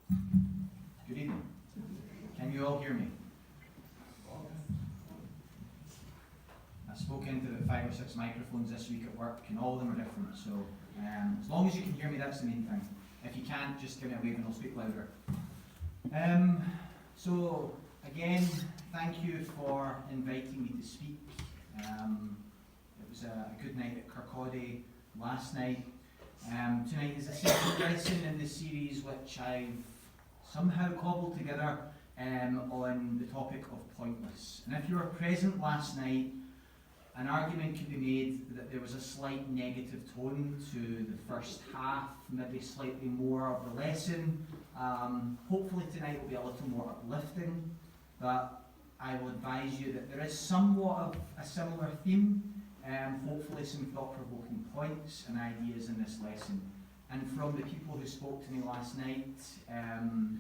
Good evening. Can you all hear me? I've spoken to about 5 or 6 microphones this week at work, and all of them are different, so as long as you can hear me, that's the main thing. If you can't, just give me a wave and I'll speak louder. So, again, thank you for inviting me to speak. It was a good night at Kirkcaldy last night. Tonight is the second lesson in the series which I've somehow cobbled together on the topic of pointless. And if you were present last night, an argument could be made that there was a slight negative tone to the first half, maybe slightly more of the lesson. Hopefully tonight will be a little more uplifting, but I will advise you that there is somewhat of a similar theme, hopefully some thought-provoking points and ideas in this lesson. And from the people who spoke to me last night,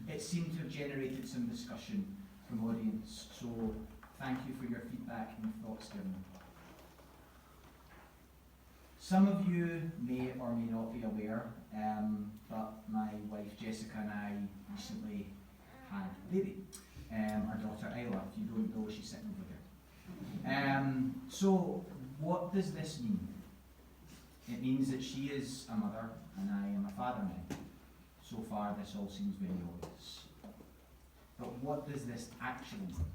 it seemed to have generated some discussion from the audience. So thank you for your feedback and thoughts given. Some of you may or may not be aware, but my wife Jessica and I recently had a baby, our daughter Isla. If you don't know, she's sitting over there. So what does this mean? It means that she is a mother and I am a father now. So far this all seems very obvious. But what does this actually mean?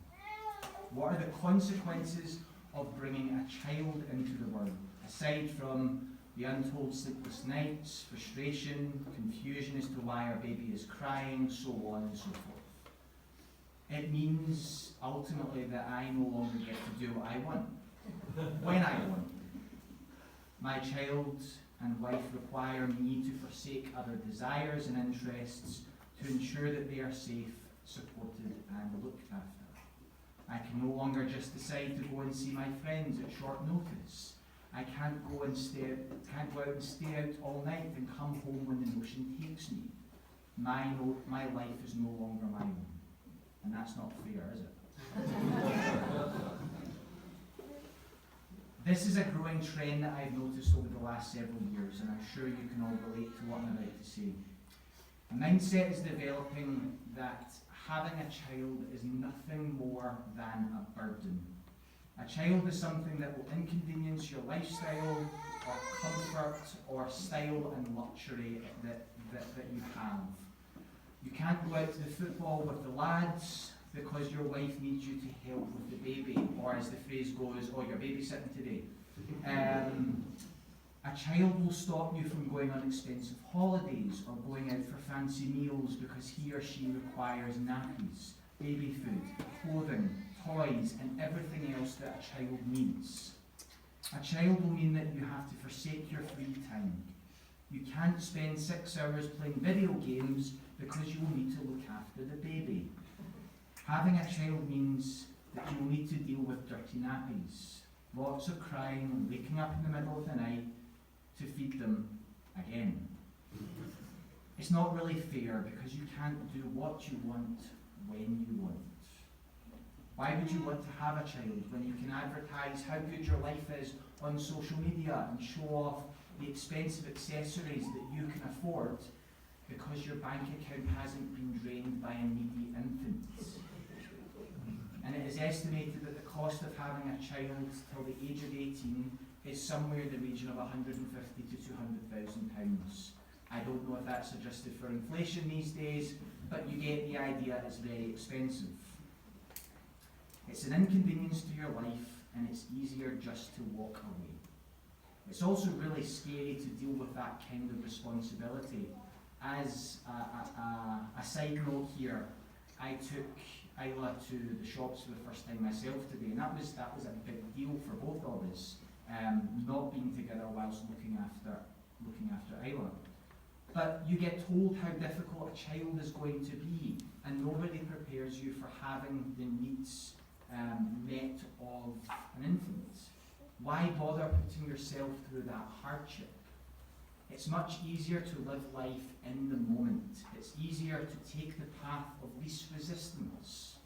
What are the consequences of bringing a child into the world? Aside from the untold sleepless nights, frustration, confusion as to why our baby is crying, so on and so forth. It means ultimately that I no longer get to do what I want, when I want. My child and wife require me to forsake other desires and interests to ensure that they are safe, supported and looked after. I can no longer just decide to go and see my friends at short notice. I can't go out and stay out all night and come home when the notion takes me. My life is no longer my own. And that's not fair, is it? This is a growing trend that I've noticed over the last several years, and I'm sure you can all relate to what I'm about to say. A mindset is developing that having a child is nothing more than a burden. A child is something that will inconvenience your lifestyle, or comfort, or style and luxury that you have. You can't go out to the football with the lads because your wife needs you to help with the baby, or as the phrase goes, oh, you're babysitting today. A child will stop you from going on expensive holidays or going out for fancy meals because he or she requires nappies, baby food, clothing, toys, and everything else that a child needs. A child will mean that you have to forsake your free time. You can't spend 6 hours playing video games because you will need to look after the baby. Having a child means that you will need to deal with dirty nappies, lots of crying and waking up in the middle of the night to feed them again. It's not really fair because you can't do what you want when you want. Why would you want to have a child when you can advertise how good your life is on social media and show off the expensive accessories that you can afford because your bank account hasn't been drained by a needy infant? And it is estimated that the cost of having a child till the age of 18 is somewhere in the region of £150,000 to £200,000. I don't know if that's adjusted for inflation these days, but you get the idea, it's very expensive. It's an inconvenience to your life, and it's easier just to walk away. It's also really scary to deal with that kind of responsibility. As a side note here, I took Isla to the shops for the first time myself today, and that was a big deal for both of us, not being together whilst looking after Isla. But you get told how difficult a child is going to be, and nobody prepares you for having the needs met of an infant. Why bother putting yourself through that hardship? It's much easier to live life in the moment. It's easier to take the path of least resistance.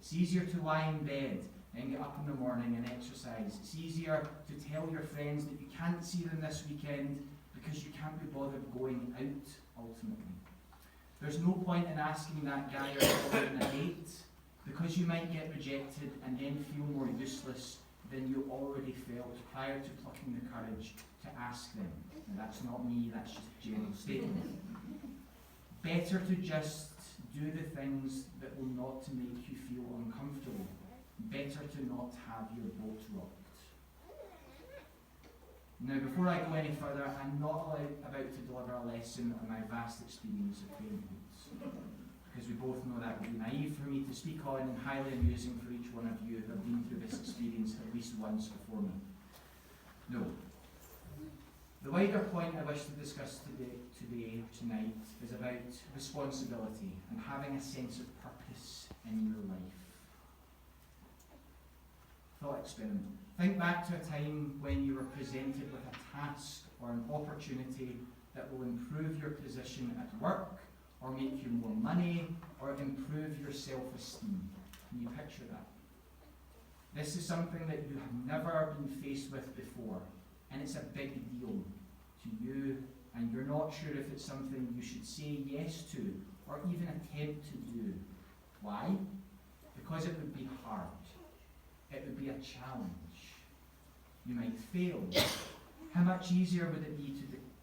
It's easier to lie in bed and get up in the morning and exercise. It's easier to tell your friends that you can't see them this weekend because you can't be bothered going out, ultimately. There's no point in asking that guy or girl on a date, because you might get rejected and then feel more useless than you already felt prior to plucking the courage to ask them. Now, that's not me, that's just a general statement. Better to just do the things that will not make you feel uncomfortable. Better to not have your boat rocked. Now, before I go any further, I'm not about to deliver a lesson on my vast experience of parenthood, because we both know that would be naive for me to speak on, and highly amusing for each one of you who have been through this experience at least once before me. No. The wider point I wish to discuss tonight, is about responsibility and having a sense of purpose in your life. Thought experiment. Think back to a time when you were presented with a task or an opportunity that will improve your position at work, or make you more money, or improve your self-esteem. Can you picture that? This is something that you have never been faced with before, and it's a big deal to you, and you're not sure if it's something you should say yes to, or even attempt to do. Why? Because it would be hard. It would be a challenge. You might fail. How much easier would it be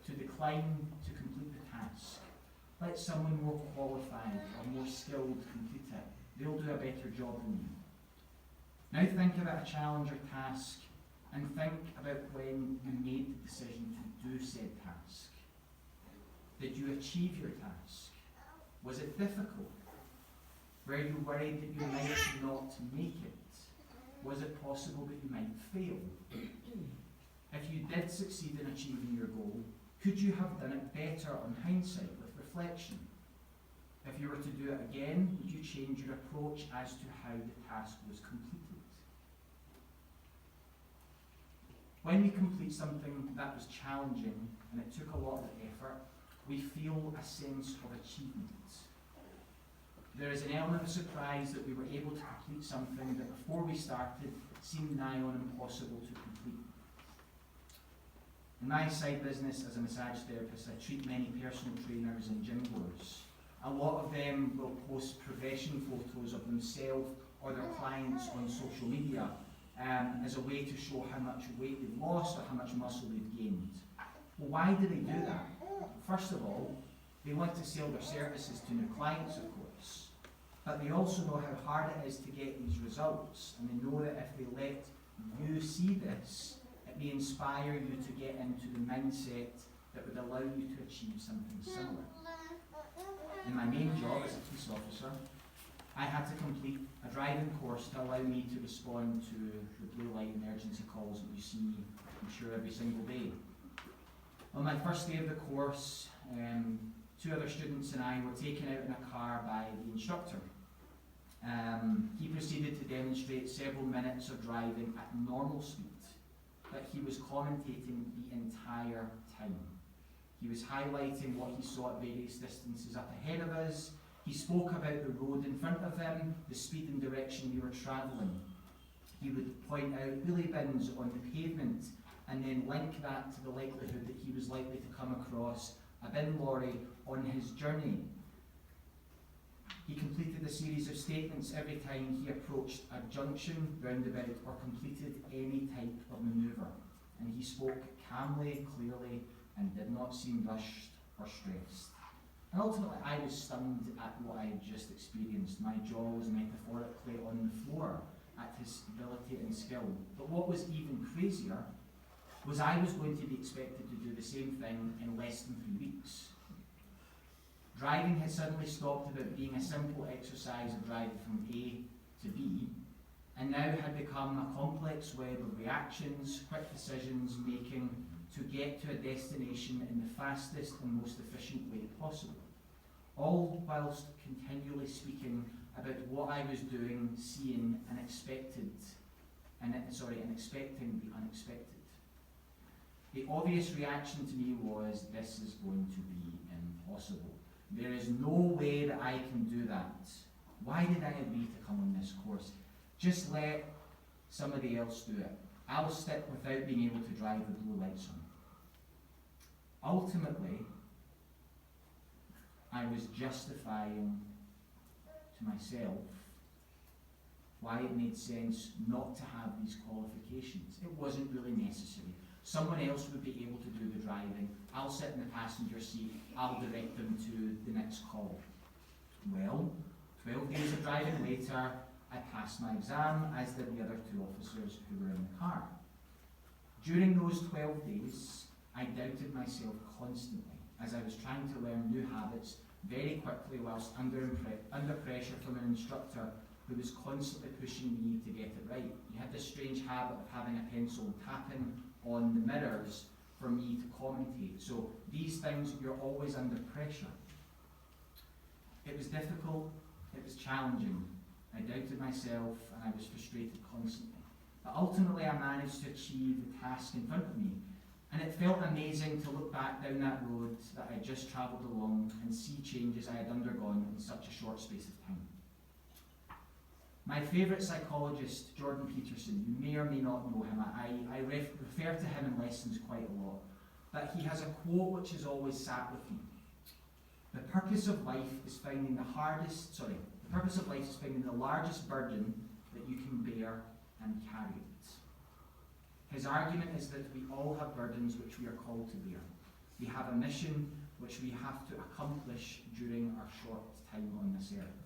to decline to complete the task? Let someone more qualified or more skilled complete it. They'll do a better job than you. Now think about a challenge or task, and think about when you made the decision to do said task. Did you achieve your task? Was it difficult? Were you worried that you might not make it? Was it possible that you might fail? If you did succeed in achieving your goal, could you have done it better on hindsight with reflection? If you were to do it again, would you change your approach as to how the task was completed? When we complete something that was challenging and it took a lot of effort, we feel a sense of achievement. There is an element of surprise that we were able to complete something that before we started seemed nigh on impossible to complete. In my side business as a massage therapist, I treat many personal trainers and gym goers. A lot of them will post progression photos of themselves or their clients on social media as a way to show how much weight they've lost or how much muscle they've gained. Well, why do they do that? First of all, they want to sell their services to new clients, of course. But they also know how hard it is to get these results, and they know that if they let you see this, it may inspire you to get into the mindset that would allow you to achieve something similar. In my main job as a police officer, I had to complete a driving course to allow me to respond to the blue light emergency calls that you see, I'm sure, every single day. On my first day of the course, two other students and I were taken out in a car by the instructor. He proceeded to demonstrate several minutes of driving at normal speed, but he was commentating the entire time. He was highlighting what he saw at various distances up ahead of us. He spoke about the road in front of him, the speed and direction we were travelling. He would point out wheelie bins on the pavement and then link that to the likelihood that he was likely to come across a bin lorry on his journey. He completed a series of statements every time he approached a junction, roundabout, or completed any type of manoeuvre. And he spoke calmly, clearly, and did not seem rushed or stressed. And ultimately, I was stunned at what I had just experienced. My jaw was metaphorically on the floor at his ability and skill. But what was even crazier was I was going to be expected to do the same thing in less than 3 weeks. Driving had suddenly stopped about being a simple exercise of driving from A to B, and now had become a complex web of reactions, quick decisions making to get to a destination in the fastest and most efficient way possible. All whilst continually speaking about what I was doing, seeing, and expecting the unexpected. The obvious reaction to me was, this is going to be impossible. There is no way that I can do that. Why did I agree to come on this course? Just let somebody else do it. I'll stick without being able to drive the blue lights on. Ultimately, I was justifying to myself why it made sense not to have these qualifications. It wasn't really necessary. Someone else would be able to do the driving. I'll sit in the passenger seat. I'll direct them to the next call. Well, 12 days of driving later, I passed my exam, as did the other two officers who were in the car. During those 12 days, I doubted myself constantly as I was trying to learn new habits very quickly whilst under pressure from an instructor who was constantly pushing me to get it right. He had this strange habit of having a pencil tapping on the mirrors for me to commentate. So these things, you're always under pressure. It was difficult, it was challenging. I doubted myself and I was frustrated constantly. But ultimately I managed to achieve the task in front of me. And it felt amazing to look back down that road that I just travelled along and see changes I had undergone in such a short space of time. My favourite psychologist, Jordan Peterson, you may or may not know him. I refer to him in lessons quite a lot. But he has a quote which has always sat with me. The purpose of life is finding the largest burden that you can bear and carry it. His argument is that we all have burdens which we are called to bear. We have a mission which we have to accomplish during our short time on this earth.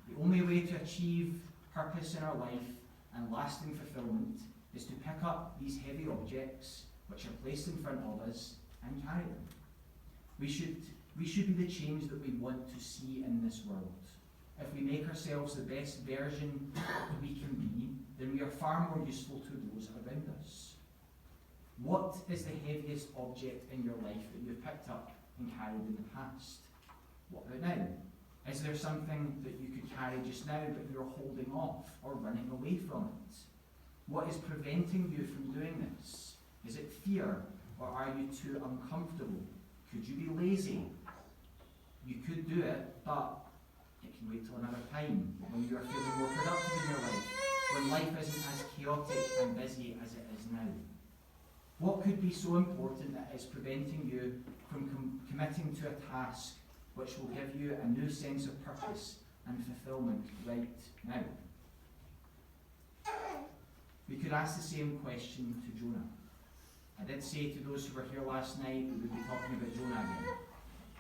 The only way to achieve purpose in our life and lasting fulfillment is to pick up these heavy objects which are placed in front of us and carry them. We should be the change that we want to see in this world. If we make ourselves the best version that we can be, then we are far more useful to those around us. What is the heaviest object in your life that you've picked up and carried in the past? What about now? Is there something that you could carry just now but you're holding off or running away from it? What is preventing you from doing this? Is it fear, or are you too uncomfortable? Could you be lazy? You could do it, but it can wait till another time when you are feeling more productive in your life, when life isn't as chaotic and busy as it is now. What could be so important that is preventing you from committing to a task which will give you a new sense of purpose and fulfillment right now? We could ask the same question to Jonah. I did say to those who were here last night we would be talking about Jonah again.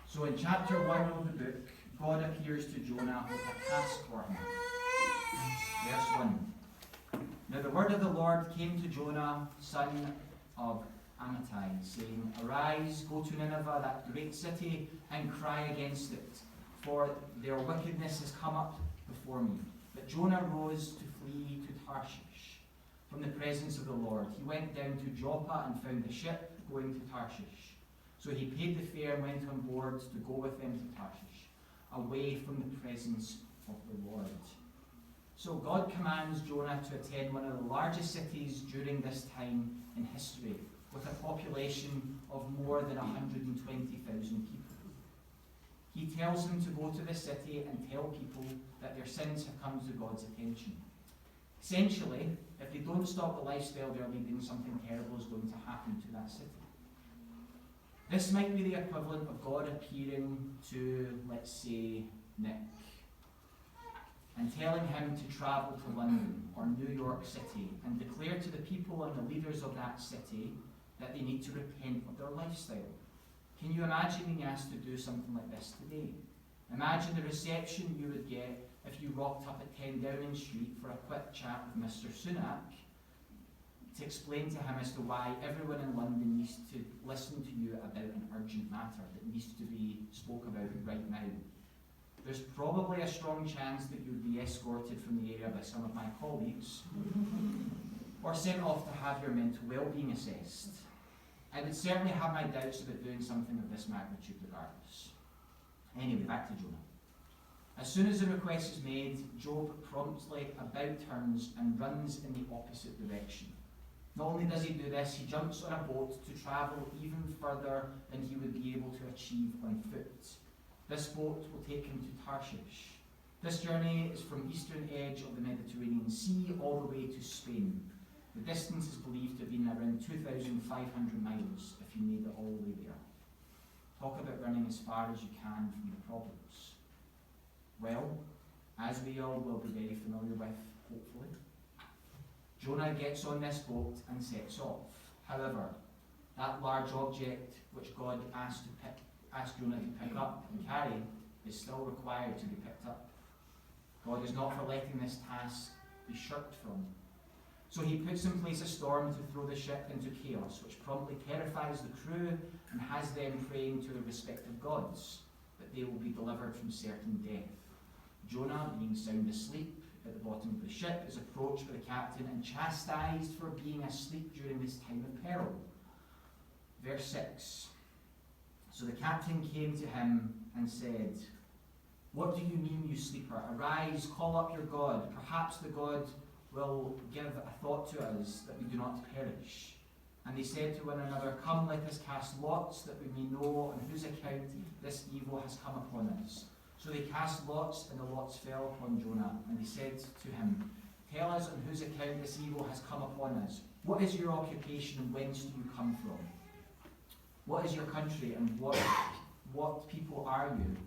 So in chapter 1 of the book, God appears to Jonah with a task for him. Verse 1. Now the word of the Lord came to Jonah, son of Amittai, saying, Arise, go to Nineveh, that great city, and cry against it, for their wickedness has come up before me. But Jonah rose to flee to Tarshish from the presence of the Lord. He went down to Joppa and found a ship going to Tarshish. So he paid the fare and went on board to go with them to Tarshish, away from the presence of the Lord. So God commands Jonah to attend one of the largest cities during this time in history, with a population of more than 120,000 people. He tells him to go to the city and tell people that their sins have come to God's attention. Essentially, if they don't stop the lifestyle they're leading, something terrible is going to happen to that city. This might be the equivalent of God appearing to, let's say, Nick, and telling him to travel to London or New York City and declare to the people and the leaders of that city that they need to repent of their lifestyle. Can you imagine being asked to do something like this today? Imagine the reception you would get if you rocked up at 10 Downing Street for a quick chat with Mr. Sunak to explain to him as to why everyone in London needs to listen to you about an urgent matter that needs to be spoke about right now. There's probably a strong chance that you would be escorted from the area by some of my colleagues or sent off to have your mental well-being assessed. I would certainly have my doubts about doing something of this magnitude regardless. Anyway, back to Jonah. As soon as the request is made, Job promptly about turns and runs in the opposite direction. Not only does he do this, he jumps on a boat to travel even further than he would be able to achieve on foot. This boat will take him to Tarshish. This journey is from the eastern edge of the Mediterranean Sea all the way to Spain. The distance is believed to have been around 2,500 miles if you made it all the way there. Talk about running as far as you can from the problems. Well, as we all will be very familiar with, hopefully, Jonah gets on this boat and sets off. However, that large object which God asked Jonah to pick up and carry is still required to be picked up. God is not for letting this task be shirked from. So he puts in place a storm to throw the ship into chaos, which promptly terrifies the crew and has them praying to their respective gods that they will be delivered from certain death. Jonah, being sound asleep at the bottom of the ship, is approached by the captain and chastised for being asleep during this time of peril. Verse 6. So the captain came to him and said, "What do you mean, you sleeper? Arise, call up your God. Perhaps the God will give a thought to us that we do not perish." And they said to one another, "Come, let us cast lots, that we may know on whose account this evil has come upon us." So they cast lots, and the lots fell upon Jonah. And they said to him, "Tell us on whose account this evil has come upon us. What is your occupation, and whence do you come from? What is your country, and what people are you?"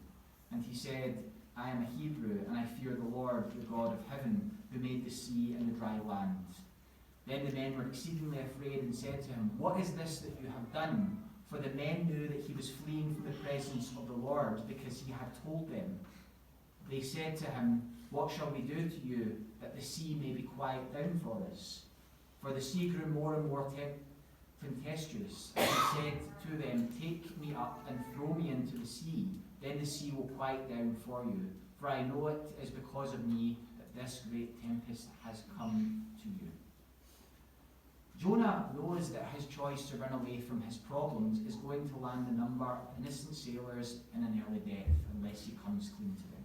And he said, "I am a Hebrew, and I fear the Lord, the God of heaven, who made the sea and the dry land." Then the men were exceedingly afraid and said to him, "What is this that you have done?" For the men knew that he was fleeing from the presence of the Lord, because he had told them. They said to him, "What shall we do to you, that the sea may be quiet down for us?" For the sea grew more and more tempestuous. And he said to them, "Take me up and throw me into the sea. Then the sea will quiet down for you. For I know it is because of me that this great tempest has come to you." Jonah knows that his choice to run away from his problems is going to land a number of innocent sailors in an early death unless he comes clean to them.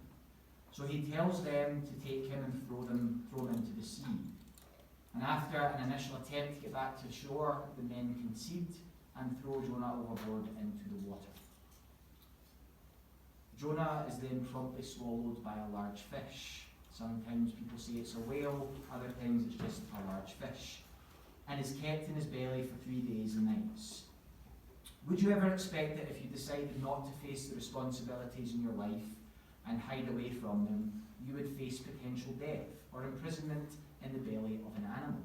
So he tells them to take him and throw him into the sea. And after an initial attempt to get back to shore, the men concede and throw Jonah overboard into the water. Jonah is then promptly swallowed by a large fish. Sometimes people say it's a whale, other times it's just a large fish, and is kept in his belly for 3 days and nights. Would you ever expect that if you decided not to face the responsibilities in your life and hide away from them, you would face potential death or imprisonment in the belly of an animal?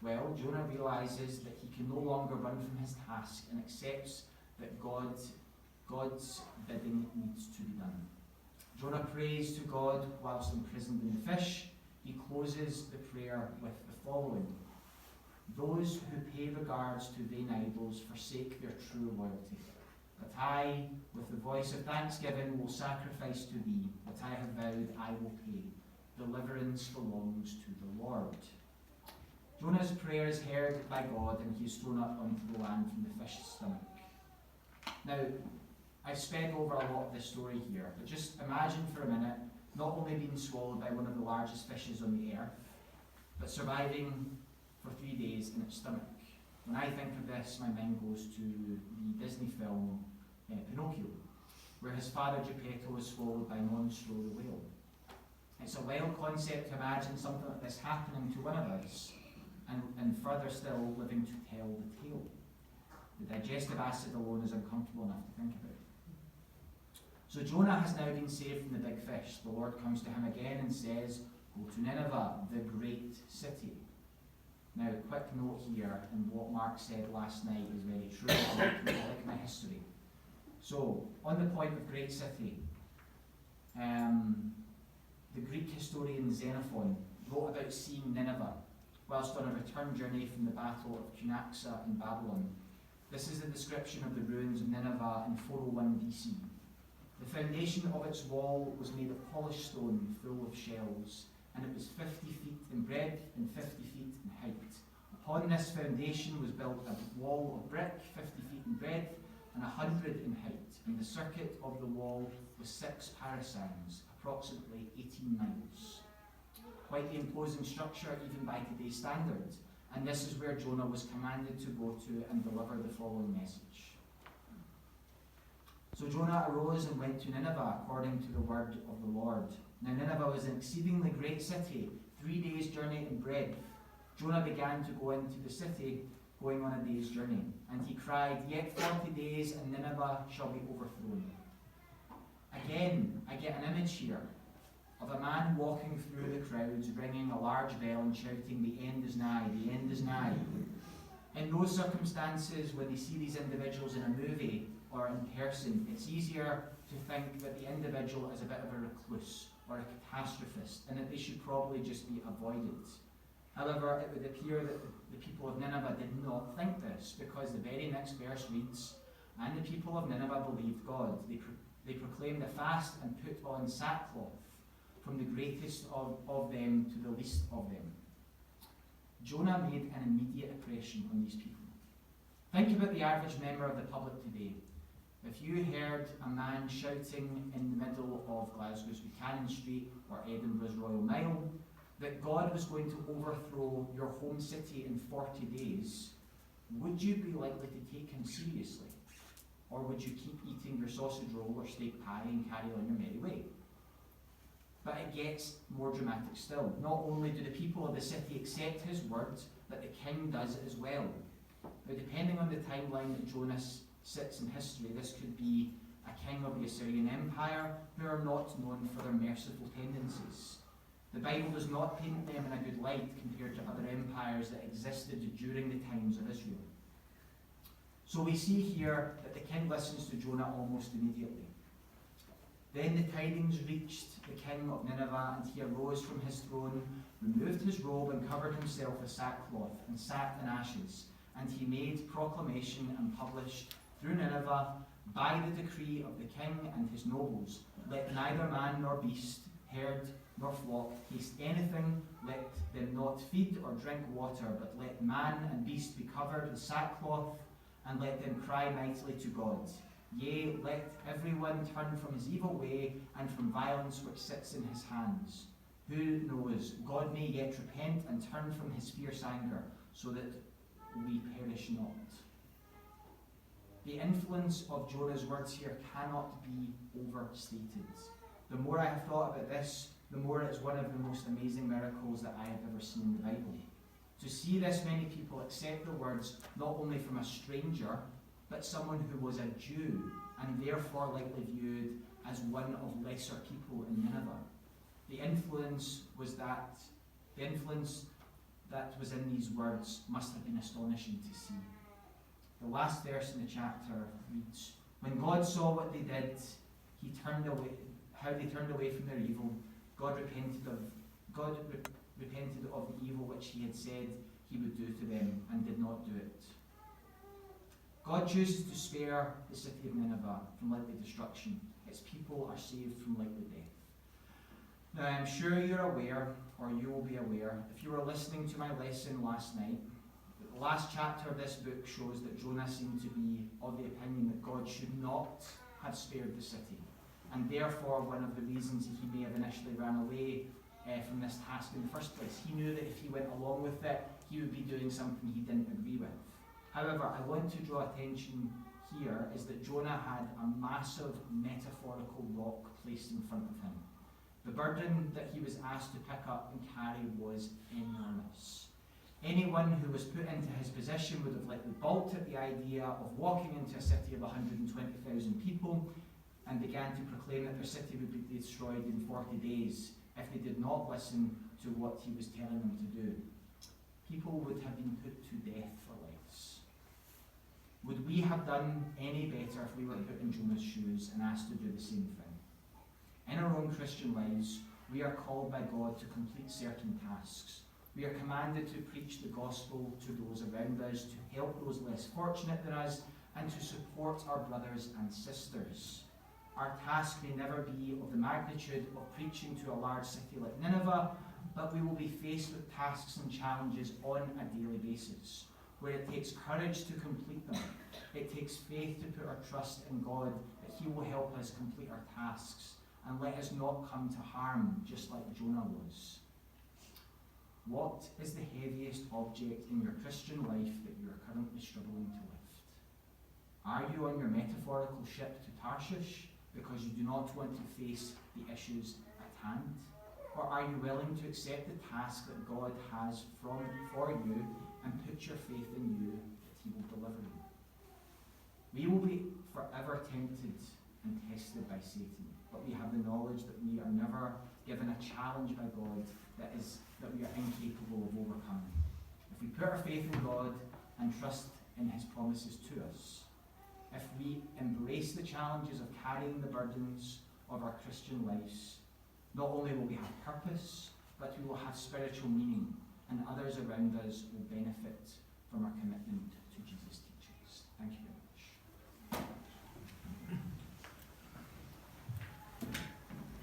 Well, Jonah realizes that he can no longer run from his task and accepts that God's bidding needs to be done. Jonah prays to God whilst imprisoned in the fish. He closes the prayer with the following: "Those who pay regards to vain idols forsake their true loyalty. But I, with the voice of thanksgiving, will sacrifice to thee. What I have vowed I will pay. Deliverance belongs to the Lord." Jonah's prayer is heard by God, and he is thrown up onto the land from the fish's stomach. Now, I've sped over a lot of this story here, but just imagine for a minute not only being swallowed by one of the largest fishes on the earth, but surviving for 3 days in its stomach. When I think of this, my mind goes to the Disney film Pinocchio, where his father Geppetto was swallowed by Monstro the whale. It's a wild concept to imagine something like this happening to one of us, and further still, living to tell the tale. The digestive acid alone is uncomfortable enough to think about. So Jonah has now been saved from the big fish. The Lord comes to him again and says, "Go to Nineveh, the great city." Now, quick note here, and what Mark said last night is very true. I like my history. So, on the point of great city, the Greek historian Xenophon wrote about seeing Nineveh whilst on a return journey from the Battle of Cunaxa in Babylon. This is a description of the ruins of Nineveh in 401 BC. The foundation of its wall was made of polished stone full of shells, and it was 50 feet in breadth and 50 feet in height. Upon this foundation was built a wall of brick, 50 feet in breadth and 100 in height, and the circuit of the wall was 6 parasangs, approximately 18 miles. Quite the imposing structure even by today's standards, and this is where Jonah was commanded to go to and deliver the following message. So Jonah arose and went to Nineveh according to the word of the Lord. Now Nineveh was an exceedingly great city, 3 days' journey in breadth. Jonah began to go into the city, going on a day's journey. And he cried, "Yet 40 days, and Nineveh shall be overthrown." Again, I get an image here of a man walking through the crowds, ringing a large bell and shouting, "The end is nigh, the end is nigh." In those circumstances, when they see these individuals in a movie or in person, it's easier to think that the individual is a bit of a recluse or a catastrophist, and that they should probably just be avoided. However, it would appear that the people of Nineveh did not think this, because the very next verse reads, "And the people of Nineveh believed God. They proclaimed a fast and put on sackcloth, from the greatest of them to the least of them." Jonah made an immediate impression on these people. Think about the average member of the public today. If you heard a man shouting in the middle of Glasgow's Buchanan Street or Edinburgh's Royal Mile that God was going to overthrow your home city in 40 days, would you be likely to take him seriously? Or would you keep eating your sausage roll or steak pie and carry on your merry way? But it gets more dramatic still. Not only do the people of the city accept his word, but the king does as well. Now, depending on the timeline that Jonah sits in history, this could be a king of the Assyrian Empire who are not known for their merciful tendencies. The Bible does not paint them in a good light compared to other empires that existed during the times of Israel. So we see here that the king listens to Jonah almost immediately. Then the tidings reached the king of Nineveh, and he arose from his throne, removed his robe, and covered himself with sackcloth, and sat in ashes. And he made proclamation and published through Nineveh, by the decree of the king and his nobles, "Let neither man nor beast, herd nor flock taste anything, let them not feed or drink water, but let man and beast be covered with sackcloth, and let them cry mightily to God. Yea, let everyone turn from his evil way and from violence which sits in his hands. Who knows, God may yet repent and turn from his fierce anger, so that we perish not." The influence of Jonah's words here cannot be overstated. The more I have thought about this, the more it's one of the most amazing miracles that I have ever seen in the Bible. To see this many people accept the words not only from a stranger, but someone who was a Jew and therefore likely viewed as one of lesser people in Nineveh. The influence that was in these words must have been astonishing to see. The last verse in the chapter reads, "When God saw what they did, how they turned away from their evil, God repented of the evil which he had said he would do to them, and did not do it." God chooses to spare the city of Nineveh from likely destruction. Its people are saved from likely death. Now, I'm sure you're aware, or you will be aware, if you were listening to my lesson last night, that the last chapter of this book shows that Jonah seemed to be of the opinion that God should not have spared the city. And therefore, one of the reasons he may have initially ran away from this task in the first place. He knew that if he went along with it, he would be doing something he didn't agree with. However, I want to draw attention here is that Jonah had a massive metaphorical rock placed in front of him. The burden that he was asked to pick up and carry was enormous. Anyone who was put into his position would have likely balked at the idea of walking into a city of 120,000 people and began to proclaim that their city would be destroyed in 40 days if they did not listen to what he was telling them to do. People would have been put to death for less. Would we have done any better if we were put in Jonah's shoes and asked to do the same thing? In our own Christian lives, we are called by God to complete certain tasks. We are commanded to preach the gospel to those around us, to help those less fortunate than us, and to support our brothers and sisters. Our task may never be of the magnitude of preaching to a large city like Nineveh, but we will be faced with tasks and challenges on a daily basis, where it takes courage to complete them. It takes faith to put our trust in God that he will help us complete our tasks and let us not come to harm, just like Jonah was. What is the heaviest object in your Christian life that you are currently struggling to lift? Are you on your metaphorical ship to Tarshish because you do not want to face the issues at hand? Or are you willing to accept the task that God has for you and put your faith in you that he will deliver you. We will be forever tempted and tested by Satan, but we have the knowledge that we are never given a challenge by God that we are incapable of overcoming. If we put our faith in God and trust in his promises to us, if we embrace the challenges of carrying the burdens of our Christian lives, not only will we have purpose, but we will have spiritual meaning, and others around us will benefit from our commitment to Jesus' teachings. Thank you.